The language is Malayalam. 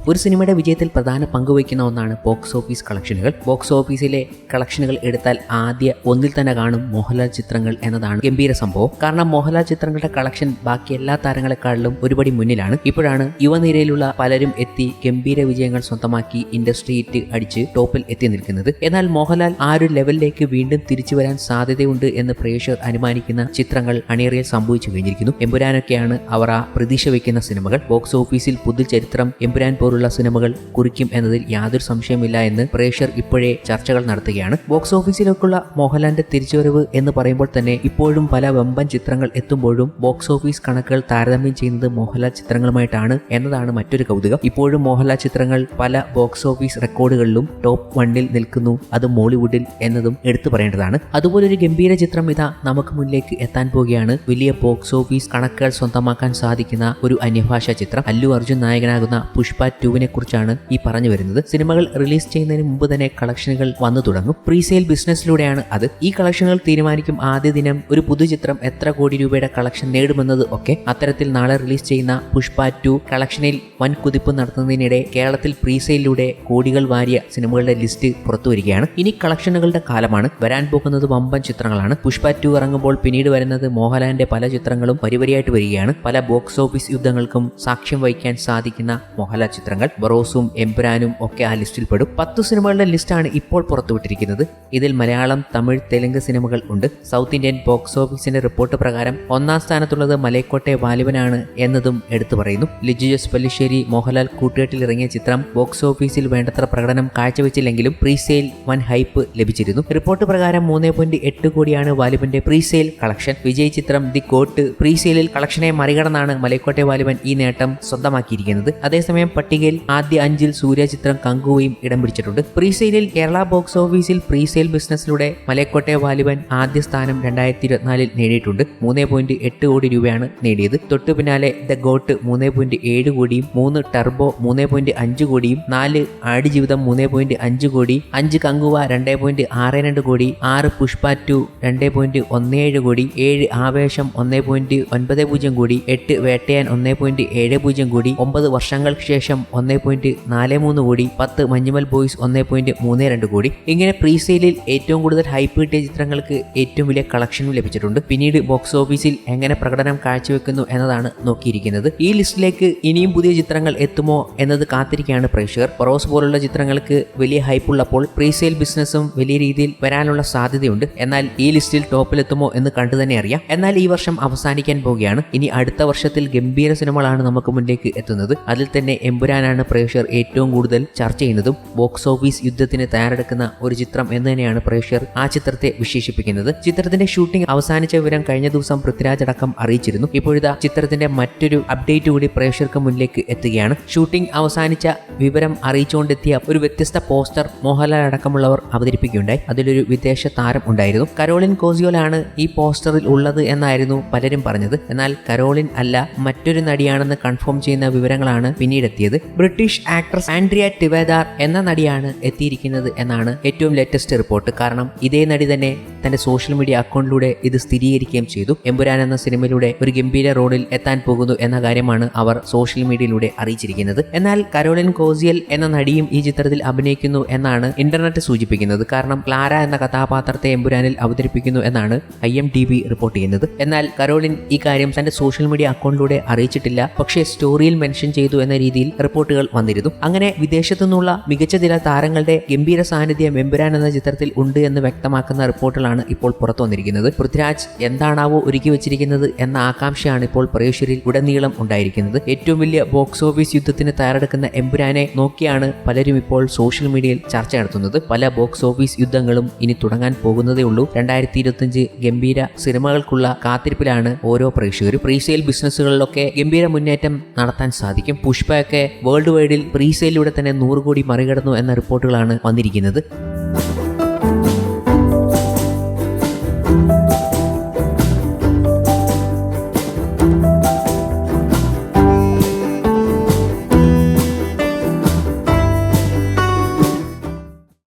ഒരു സിനിമയുടെ വിജയത്തിൽ പ്രധാന പങ്കുവയ്ക്കുന്ന ഒന്നാണ് ബോക്സ് ഓഫീസ് കളക്ഷനുകൾ. ബോക്സ് ഓഫീസിലെ കളക്ഷനുകൾ എടുത്താൽ ആദ്യ ഒന്നിൽ തന്നെ കാണും മോഹൻലാൽ ചിത്രങ്ങൾ എന്നതാണ് ഗംഭീര സംഭവം. കാരണം മോഹൻലാൽ ചിത്രങ്ങളുടെ കളക്ഷൻ ബാക്കി എല്ലാ താരങ്ങളെക്കാളിലും ഒരുപടി മുന്നിലാണ്. ഇപ്പോഴാണ് യുവനിരയിലുള്ള പലരും എത്തി ഗംഭീര വിജയങ്ങൾ സ്വന്തമാക്കി ഇൻഡസ്ട്രി ഹിറ്റ് അടിച്ച് ടോപ്പിൽ എത്തി നിൽക്കുന്നത്. എന്നാൽ മോഹൻലാൽ ആ ഒരു ലെവലിലേക്ക് വീണ്ടും തിരിച്ചു വരാൻ സാധ്യതയുണ്ട് എന്ന് പ്രേക്ഷകർ അനുമാനിക്കുന്ന ചിത്രങ്ങൾ അണിയറയിൽ സംഭവിച്ചു കഴിഞ്ഞിരിക്കുന്നു. എമ്പുരാനൊക്കെയാണ് അവർ ആ പ്രതീക്ഷ വയ്ക്കുന്ന സിനിമകൾ. ബോക്സ് ഓഫീസിൽ പുതുചരിത്രം എമ്പുരാൻ പോലുള്ള സിനിമകൾ കുറിക്കും എന്നതിൽ യാതൊരു സംശയമില്ല എന്ന് പ്രേക്ഷകർ ഇപ്പോഴേ ചർച്ചകൾ നടത്തുകയാണ്. ബോക്സ് ഓഫീസിലേക്കുള്ള മോഹൻലാലിന്റെ തിരിച്ചുവരവ് എന്ന് പറയുമ്പോൾ തന്നെ ഇപ്പോഴും പല വമ്പൻ ചിത്രങ്ങൾ എത്തുമ്പോഴും ബോക്സ് ഓഫീസ് കണക്കുകൾ താരതമ്യം ചെയ്യുന്നത് മോഹൻലാൽ ചിത്രങ്ങളുമായിട്ടാണ് എന്നതാണ് മറ്റൊരു കൗതുകം. ഇപ്പോഴും മോഹൻലാൽ ചിത്രങ്ങൾ പല ബോക്സ് ഓഫീസ് റെക്കോർഡുകളിലും ടോപ്പ് 1 നിൽക്കുന്നു, അത് മോളിവുഡിൽ എന്നതും എടുത്തു പറയേണ്ടതാണ്. അതുപോലൊരു ഗംഭീര ചിത്രം ഇതാ നമുക്ക് മുന്നിലേക്ക് എത്താൻ പോവുകയാണ്. വലിയ ബോക്സ് ഓഫീസ് കണക്കുകൾ സ്വന്തമാക്കാൻ സാധിക്കുന്ന ഒരു അന്യഭാഷാ ചിത്രം. അല്ലു അർജുൻ നായകനാകുന്ന പുഷ്പ 2 കുറിച്ചാണ് ഈ പറഞ്ഞു വരുന്നത്. സിനിമകൾ റിലീസ് ചെയ്യുന്നതിന് മുമ്പ് തന്നെ കളക്ഷനുകൾ വന്നു തുടങ്ങും. പ്രീസെയിൽ ബിസിനസ്സിലൂടെയാണ് അത്. ഈ കളക്ഷനുകൾ തീരുമാനിക്കും ആദ്യ ദിനം ഒരു പുതുചിത്രം എത്ര കോടി രൂപയുടെ കളക്ഷൻ നേടുമെന്നത് ഒക്കെ. അത്തരത്തിൽ നാളെ റിലീസ് ചെയ്യുന്ന പുഷ്പ 2 കളക്ഷനിൽ വൻ കുതിപ്പ് നടത്തുന്നതിനിടെ കേരളത്തിൽ പ്രീസെയിലൂടെ കോടികൾ വാരിയ സിനിമകളുടെ ലിസ്റ്റ് പുറത്തുവരികയാണ്. ഇനി കളക്ഷനുകളുടെ കാലമാണ്. വരാൻ പോകുന്നത് വമ്പൻ ചിത്രങ്ങളാണ്. പുഷ്പ 2 ഇറങ്ങുമ്പോൾ പിന്നീട് വരുന്നത് മോഹൻലാലിന്റെ പല ചിത്രങ്ങളും വരിവരിയായിട്ട് വരികയാണ്. പല ബോക്സ് ഓഫീസ് യുദ്ധങ്ങൾക്കും സാക്ഷ്യം വഹിക്കാൻ സാധിക്കുന്ന മോഹൻലാൽ ചിത്രങ്ങൾ ബറോസും എംപുരാനും ഒക്കെ ആ ലിസ്റ്റിൽ പെടും. 10 സിനിമകളുടെ ലിസ്റ്റാണ് ഇപ്പോൾ പുറത്തുവിട്ടിരിക്കുന്നത്. ഇതിൽ മലയാളം, തമിഴ്, തെലുങ്ക് സിനിമകൾ ഉണ്ട്. സൗത്ത് ഇന്ത്യൻ ബോക്സ് ഓഫീസിന്റെ റിപ്പോർട്ട് പ്രകാരം 1ാം സ്ഥാനത്തുള്ളത് മലൈക്കോട്ടെ വാലിബനാണ് എന്നതും എടുത്തു പറയുന്നു. ലിജു ജോസ് പല്ലിശ്ശേരി മോഹൻലാൽ കൂട്ടുകെട്ടിൽ ഇറങ്ങിയ ചിത്രം ബോക്സ് ഓഫീസിൽ വേണ്ടത്ര പ്രകടനം കാഴ്ചവെച്ചില്ലെങ്കിലും പ്രീസെയിൽ വൻ ഹൈപ്പ് ലഭിച്ചിരുന്നു. റിപ്പോർട്ട് പ്രകാരം 3.8 കോടിയാണ് വാലിബന്റെ പ്രീസെയിൽ കളക്ഷൻ. വിജയ് ചിത്രം ദി ഗോട്ട് പ്രീസെയിലിൽ കളക്ഷനെ മറികടന്നാണ് മലൈക്കോട്ടെ വാലിബൻ ഈ നേട്ടം സ്വന്തമാക്കിയിരിക്കുന്നത്. അതേസമയം പട്ടികയിൽ ആദ്യ 5 സൂര്യ ചിത്രം കങ്കുവയും ഇടം പിടിച്ചിട്ടുണ്ട്. പ്രീസെയിലിൽ കേരള ബോക്സ് ഓഫീസിൽ പ്രീസെയിൽ ബിസിനസ്സിലൂടെ മലൈക്കോട്ടെ വാലിബൻ ആദ്യ സ്ഥാനം 2024 നേടിയിട്ടുണ്ട്. 3.8 കോടി രൂപയാണ് നേടിയത്. തൊട്ടു പിന്നാലെ ദ ഗോട്ട് 3.7 കോടിയും 3 ടർബോ 3.5 കോടിയും 4 ആടുജീവിതം 3.5 കോടി, 5 കങ്കുവ 2.62 കോടി, 6 പുഷ്പ 2 2.17 കോടി, 7 ആവേശം 1.90 കോടി, 8 വേട്ടയാൻ 1.70 കോടി, 9 വർഷങ്ങൾക്ക് ശേഷം 1.43 കോടി, 10 മഞ്ഞുമൽ ബോയ്സ് 1.32 കോടി. ഇങ്ങനെ പ്രീസെയിലിൽ ഏറ്റവും കൂടുതൽ ഹൈപ്പ് കിട്ടിയ ചിത്രങ്ങൾക്ക് ഏറ്റവും വലിയ കളക്ഷനും ലഭിച്ചിട്ടുണ്ട്. പിന്നീട് ബോക്സ് ഓഫീസിൽ എങ്ങനെ പ്രകടനം കാഴ്ചവെക്കുന്നു എന്നതാണ് നോക്കിയിരിക്കുന്നത്. ഈ ലിസ്റ്റിലേക്ക് ഇനിയും പുതിയ ചിത്രങ്ങൾ എത്തുമോ എന്നത് കാത്തിരിക്കുകയാണ് പ്രേക്ഷകർ. ബറോസ് പോലുള്ള ചിത്രങ്ങൾക്ക് വലിയ ഹൈപ്പുള്ളപ്പോൾ പ്രീസെയിൽ ബിസിനസ്സും വലിയ രീതിയിൽ വരാനുള്ള സാധ്യതയുണ്ട്. എന്നാൽ ഈ ലിസ്റ്റിൽ ടോപ്പിലെത്തുമോ എന്ന് കണ്ടു തന്നെ അറിയാം. എന്നാൽ ഈ വർഷം അവസാനിക്കാൻ പോവുകയാണ്. ഇനി അടുത്ത വർഷത്തിൽ ഗംഭീര സിനിമകളാണ് നമുക്ക് മുന്നിലേക്ക് എത്തുന്നത്. അതിൽ തന്നെ എമ്പുരാനാണ് പ്രേക്ഷകർ ഏറ്റവും കൂടുതൽ ചർച്ച ചെയ്യുന്നതും. ബോക്സ് ഓഫീസ് യുദ്ധത്തിന് തയ്യാറെടുക്കുന്ന ഒരു ചിത്രം എന്ന് തന്നെയാണ് പ്രേക്ഷകർ ആ ചിത്രത്തെ വിശേഷിപ്പിക്കുന്നത്. ചിത്രത്തിന്റെ ഷൂട്ടിംഗ് അവസാനിച്ച വിവരം കഴിഞ്ഞ ദിവസം പൃഥ്വിരാജ് അടക്കം അറിയിച്ചിരുന്നു. ഇപ്പോഴത്തെ ചിത്രത്തിന്റെ മറ്റൊരു അപ്ഡേറ്റ് കൂടി പ്രേക്ഷകർക്ക് മുന്നിലേക്ക് എത്തുകയാണ്. ഷൂട്ടിംഗ് അവസാനിച്ച വിവരം അറിയിച്ചുകൊണ്ടെത്തിയ ഒരു വ്യത്യസ്ത പോസ്റ്റർ മോഹൻലാൽ അടക്കമുള്ളവർ അവതരിപ്പിക്കുകയുണ്ടായി. അതിലൊരു വിദേശ താരം ഉണ്ടായിരുന്നു. കരോളിൻ കോസിയോലാണ് ഈ പോസ്റ്ററിൽ ഉള്ളത് എന്നായിരുന്നു പലരും പറഞ്ഞത്. എന്നാൽ കരോളിൻ അല്ല, മറ്റൊരു നടിയാണെന്ന് കൺഫേം ചെയ്യുന്ന വിവരങ്ങളാണ് പിന്നീടെത്തിയത്. ബ്രിട്ടീഷ് ആക്ട്രസ് ആൻഡ്രിയ ടിവേദാർ എന്ന നടിയാണ് എത്തിയിരിക്കുന്നത് എന്നാണ് ഏറ്റവും ലേറ്റസ്റ്റ് റിപ്പോർട്ട്. കാരണം ഇതേ നടി തന്നെ തന്റെ സോഷ്യൽ മീഡിയ അക്കൗണ്ടിലൂടെ ഇത് സ്ഥിരീകരിക്കുകയും ചെയ്തു. എമ്പുരാൻ എന്ന സിനിമയിലൂടെ ഒരു ഗംഭീര റോളിൽ എത്താൻ പോകുന്നു എന്ന കാര്യമാണ് അവർ സോഷ്യൽ മീഡിയയിലൂടെ അറിയിച്ചിരിക്കുന്നത്. എന്നാൽ കരോളിൻ കോസിയൽ എന്ന നടിയും ഈ ചിത്രത്തിൽ അഭിനയിക്കുന്നു എന്നാണ് ഇന്റർനെറ്റ് സൂചിപ്പിക്കുന്നത്. കാരണം ക്ലാര എന്ന കഥാപാത്രത്തെ എമ്പുരാനിൽ അവതരിപ്പിക്കുന്നു എന്നാണ് IMDb റിപ്പോർട്ട് ചെയ്യുന്നത്. എന്നാൽ കരോളിൻ ഈ കാര്യം തന്റെ സോഷ്യൽ മീഡിയ അക്കൗണ്ടിലൂടെ അറിയിച്ചിട്ടില്ല. പക്ഷേ സ്റ്റോറിയിൽ മെൻഷൻ ചെയ്തു എന്ന രീതിയിൽ റിപ്പോർട്ടുകൾ വന്നിരുന്നു. അങ്ങനെ വിദേശത്തു നിന്നുള്ള മികച്ച ചില താരങ്ങളുടെ ഗംഭീര സാന്നിധ്യം എമ്പുരാൻ എന്ന ചിത്രത്തിൽ ഉണ്ട് എന്ന് വ്യക്തമാക്കുന്ന റിപ്പോർട്ടുകളാണ് ഇപ്പോൾ പുറത്തു വന്നിരിക്കുന്നത്. പൃഥ്വിരാജ് എന്താണാവോ ഒരുക്കി വെച്ചിരിക്കുന്നത് എന്ന ആകാംക്ഷയാണ് ഇപ്പോൾ പ്രേക്ഷകരിൽ ഉടനീളം ഉണ്ടായിരിക്കുന്നത്. ഏറ്റവും വലിയ ബോക്സ് ഓഫീസ് യുദ്ധത്തിന് തയ്യാറെടുക്കുന്ന എമ്പുരാനെ നോക്കിയാണ് പലരും ഇപ്പോൾ സോഷ്യൽ മീഡിയയിൽ ചർച്ച നടത്തുന്നത്. പല ബോക്സ് ഓഫീസ് യുദ്ധങ്ങളും ഇനി തുടങ്ങാൻ പോകുന്നതേ ഉള്ളൂ. 2025 ഗംഭീര സിനിമകൾക്കുള്ള കാത്തിരിപ്പിലാണ് ഓരോ പ്രേക്ഷകരും. പ്രീസെയിൽ ബിസിനസ്സുകളിലൊക്കെ ഗംഭീര മുന്നേറ്റം നടത്താൻ സാധിക്കും. പുഷ്പയൊക്കെ വേൾഡ് വൈഡിൽ പ്രീസെയിലൂടെ തന്നെ 100 കോടി മറികടന്നു എന്ന റിപ്പോർട്ടുകളാണ് വന്നിരിക്കുന്നത്.